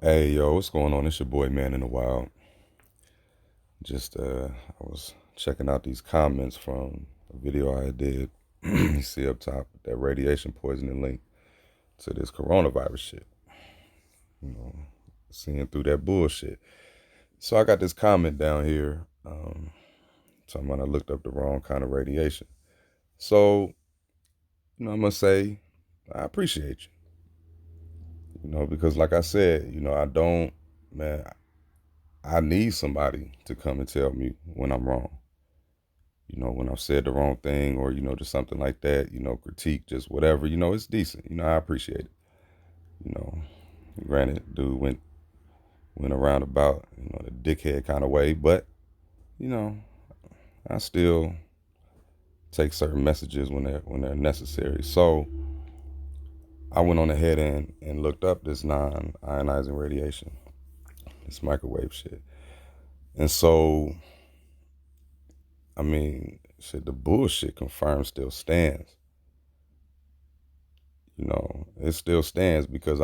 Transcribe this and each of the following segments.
Hey yo, what's going on? It's your boy Man in the Wild. I was checking out these comments from a video I did. You see up top that radiation poisoning link to this coronavirus shit. You know, seeing through that bullshit. So I got this comment down here, talking about I looked up the wrong kind of radiation. So, I'm gonna say I appreciate you. Because like I said, I don't, man, I need somebody to come and tell me when I'm wrong. When I've said the wrong thing or, just something like that, critique, just whatever, it's decent. I appreciate it. You know, Granted, dude went around about, the dickhead kind of way, but, you know, I still take certain messages when they're necessary. So I went on ahead and looked up this non-ionizing radiation, this microwave shit. And so, I mean, shit, the bullshit confirmed still stands. It still stands because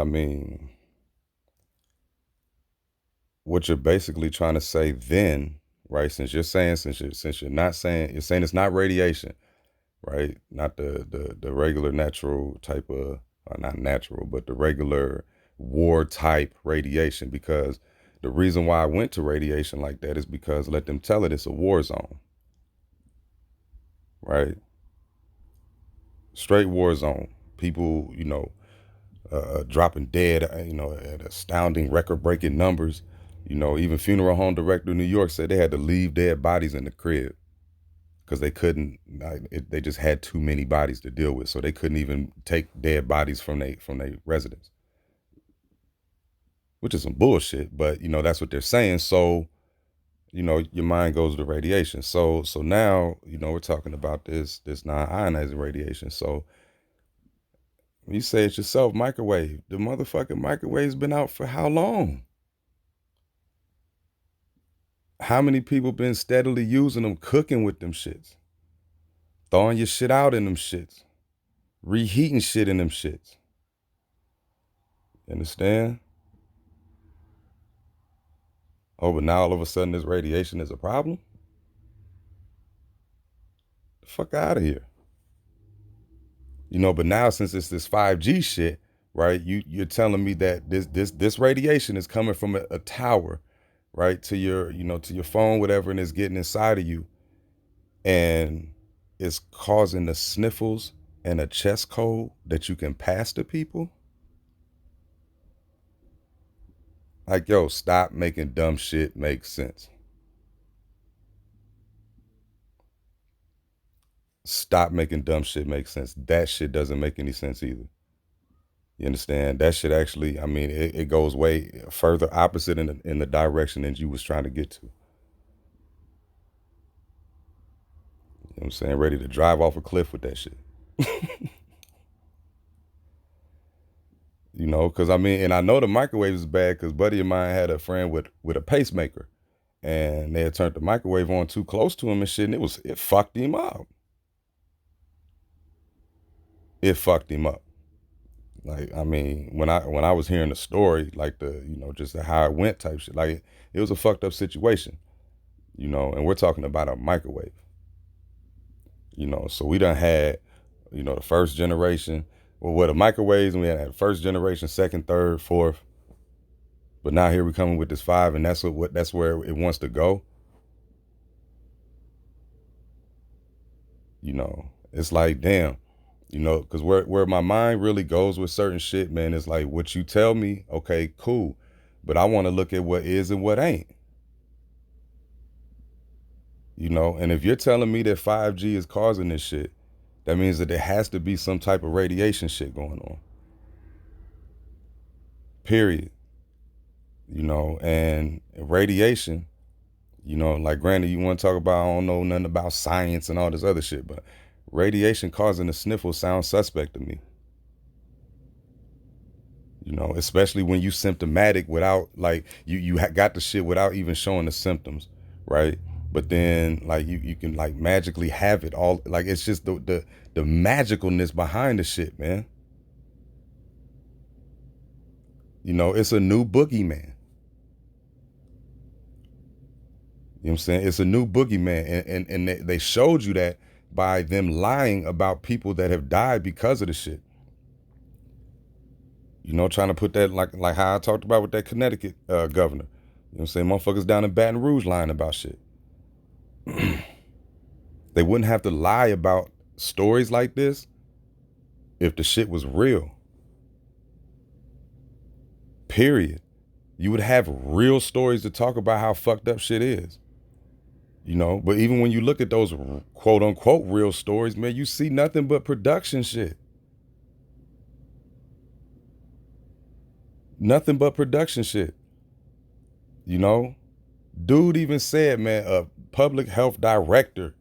what you're basically trying to say then, right? Since you're not saying you're saying it's not radiation, right? Not the regular natural type of not natural, but the regular war type radiation. Because the reason why I went to radiation like that is because let them tell it it's a war zone, right? Straight war zone. People, dropping dead, at astounding record-breaking numbers. Even funeral home director in New York said they had to leave dead bodies in the crib because they couldn't. They just had too many bodies to deal with, so they couldn't even take dead bodies from their residence, which is some bullshit. But that's what they're saying. So your mind goes to radiation. So now we're talking about this non-ionizing radiation. So you say it yourself, microwave. The motherfucking microwave's been out for how long? How many people been steadily using them, cooking with them shits, throwing your shit out in them shits, reheating shit in them shits? You understand? Oh, but now all of a sudden this radiation is a problem? The fuck out of here. But now since it's this 5G shit, right? You're telling me that this radiation is coming from a tower, right? To your phone, whatever, and it's getting inside of you and it's causing the sniffles and a chest cold that you can pass to people. Like, yo, stop making dumb shit make sense. Stop making dumb shit make sense. That shit doesn't make any sense either. You understand? That shit actually, it goes way further opposite in the direction that you was trying to get to. You know what I'm saying? Ready to drive off a cliff with that shit. Because and I know the microwave is bad because buddy of mine had a friend with a pacemaker, and they had turned the microwave on too close to him and shit, and it fucked him up. It fucked him up. Like, when I was hearing the story, like just how it went type shit, like it was a fucked up situation, and we're talking about a microwave, so we done had, the first generation, well, what the microwaves, and we had first generation, second, third, fourth, but now here we coming with this five, and that's where it wants to go. It's like, damn, because where my mind really goes with certain shit, man, is like what you tell me, okay, cool, but I want to look at what is and what ain't. And if you're telling me that 5G is causing this shit, that means that there has to be some type of radiation shit going on. Period. And radiation, like granted, you want to talk about, I don't know nothing about science and all this other shit, but radiation causing the sniffle sounds suspect to me. Especially when you symptomatic without, like, you got the shit without even showing the symptoms, right? But then, like, you can, like, magically have it all. Like, it's just the magicalness behind the shit, man. It's a new boogeyman. You know what I'm saying? It's a new boogeyman. And they showed you that by them lying about people that have died because of the shit. Trying to put that like how I talked about with that Connecticut governor. You know what I'm saying? Motherfuckers down in Baton Rouge lying about shit. They wouldn't have to lie about stories like this if the shit was real. Period. You would have real stories to talk about how fucked up shit is. But even when you look at those quote unquote real stories, man, you see nothing but production shit. Nothing but production shit. Dude even said, man, a public health director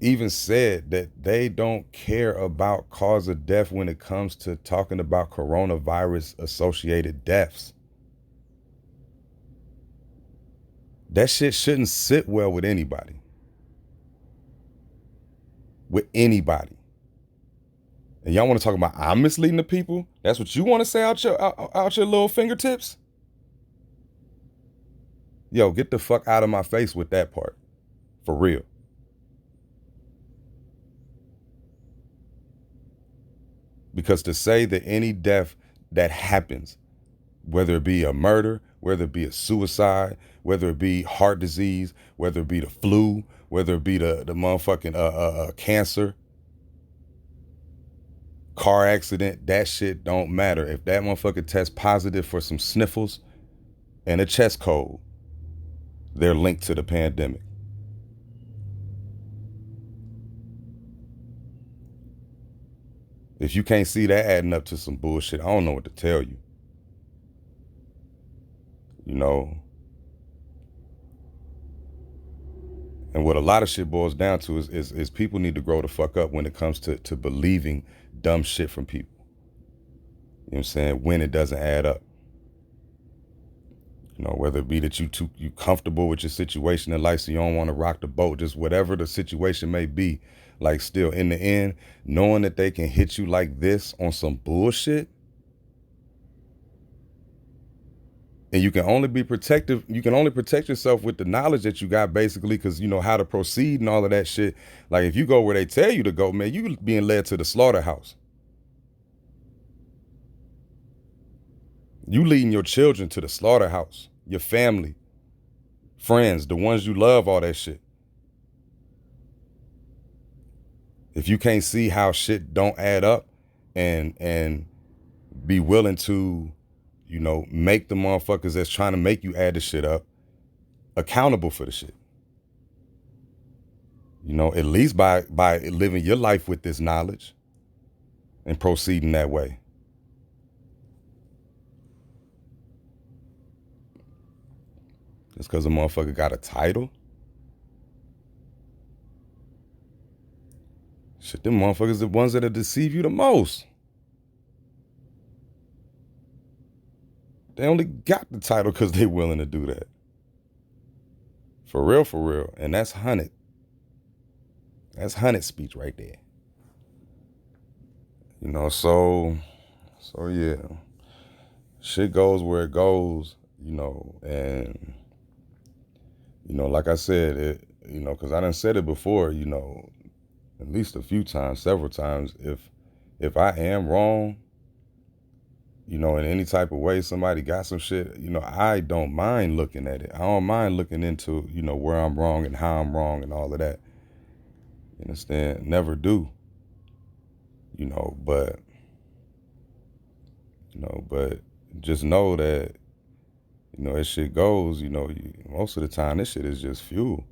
even said that they don't care about cause of death when it comes to talking about coronavirus associated deaths. That shit shouldn't sit well with anybody. With anybody. And y'all want to talk about I'm misleading the people? That's what you want to say out your little fingertips? Yo, get the fuck out of my face with that part. For real. Because to say that any death that happens, whether it be a murder, whether it be a suicide, whether it be heart disease, whether it be the flu, whether it be the motherfucking cancer, car accident, that shit don't matter. If that motherfucker tests positive for some sniffles and a chest cold, they're linked to the pandemic. If you can't see that adding up to some bullshit, I don't know what to tell you. And what a lot of shit boils down to is people need to grow the fuck up when it comes to believing dumb shit from people. You know what I'm saying? When it doesn't add up. Whether it be that you comfortable with your situation in life so you don't want to rock the boat, just whatever the situation may be, like still in the end, knowing that they can hit you like this on some bullshit, and you can only be protective, you can only protect yourself with the knowledge that you got basically because you know how to proceed and all of that shit. Like if you go where they tell you to go, man, you being led to the slaughterhouse. You leading your children to the slaughterhouse, your family, friends, the ones you love, all that shit. If you can't see how shit don't add up and be willing to, make the motherfuckers that's trying to make you add the shit up accountable for the shit. At least by living your life with this knowledge and proceeding that way. Just because a motherfucker got a title? Shit, them motherfuckers the ones that'll deceive you the most. They only got the title because they willing to do that. For real, for real. And that's hunted. That's hunted speech right there. So yeah. Shit goes where it goes, and like I said, because I done said it before, at least a few times, several times, if I am wrong, in any type of way somebody got some shit, I don't mind looking at it. I don't mind looking into, where I'm wrong and how I'm wrong and all of that. You understand? Never do. But just know that, as shit goes, most of the time this shit is just fuel.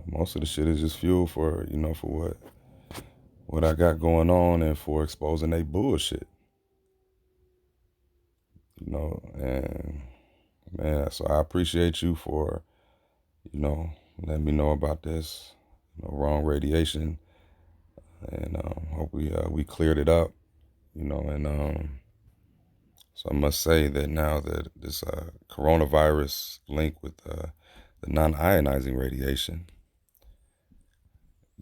Most of the shit is just fuel for, for what I got going on and for exposing they bullshit. And man, so I appreciate you for, letting me know about this, wrong radiation, and hope we cleared it up, and so I must say that now that this coronavirus link with the non-ionizing radiation,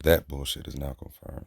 that bullshit is now confirmed.